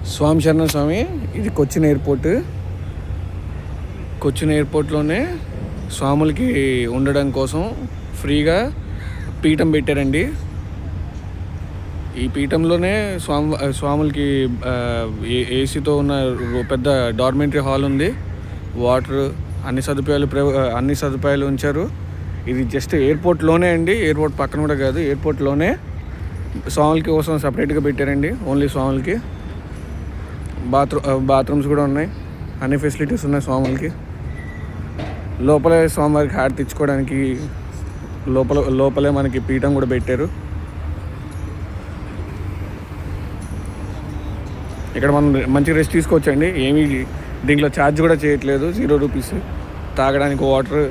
స్వామి శరణ స్వామి. ఇది కొచ్చిన్ ఎయిర్పోర్ట్. కొచ్చిన్ ఎయిర్పోర్ట్లోనే స్వాములకి ఉండడం కోసం ఫ్రీగా పీఠం పెట్టారండి. ఈ పీఠంలోనే స్వాములకి ఏసీతో ఉన్న పెద్ద డార్మెంటరీ హాల్ ఉంది. వాటర్ అన్ని సదుపాయాలు ఉంచారు. ఇది జస్ట్ ఎయిర్పోర్ట్లోనే అండి, ఎయిర్పోర్ట్ పక్కన కూడా కాదు, ఎయిర్పోర్ట్లోనే స్వాములకి కోసం సపరేట్గా పెట్టారండి. ఓన్లీ స్వాములకి బాత్రూమ్స్ కూడా ఉన్నాయి. అన్ని ఫెసిలిటీస్ ఉన్నాయి స్వాములకి. లోపలే స్వామివారికి హారతి ఇచ్చుకోవడానికి లోపలే మనకి పీఠం కూడా పెట్టారు. ఇక్కడ మనం మంచి రెస్ట్ తీసుకోవచ్చండి. ఏమీ దీంట్లో ఛార్జ్ కూడా చేయట్లేదు, 0 రూపీస్. తాగడానికి వాటర్,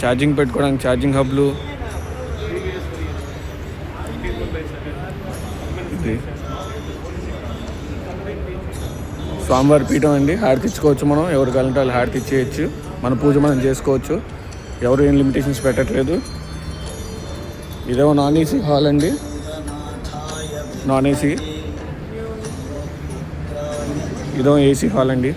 ఛార్జింగ్ పెట్టుకోవడానికి ఛార్జింగ్ హబ్లు. ఇది స్వామివారి పీఠం అండి. హారతి ఇచ్చుకోవచ్చు మనం, ఎవరు కావాలంటే వాళ్ళు హారతి ఇచ్చేయచ్చు. మన పూజ మనం చేసుకోవచ్చు, ఎవరు ఏం లిమిటేషన్స్ పెట్టట్లేదు. ఇదేమో నాన్ ఏసీ హాల్ అండి, నాన్ ఏసీ. ఇదో ఏసీ హాల్ అండి.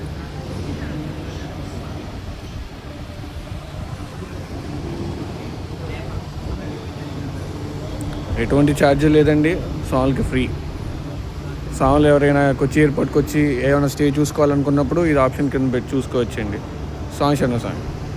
ఎటువంటి ఛార్జ్ లేదండి, స్వాములకి ఫ్రీ. స్వాములు ఎవరైనా కొచ్చి ఎయిర్పోర్ట్కి వచ్చి ఏమైనా స్టే చూసుకోవాలనుకున్నప్పుడు ఇది ఆప్షన్ కింద పెట్టి చూసుకోవచ్చండి. స్వామి శరణ స్వామి.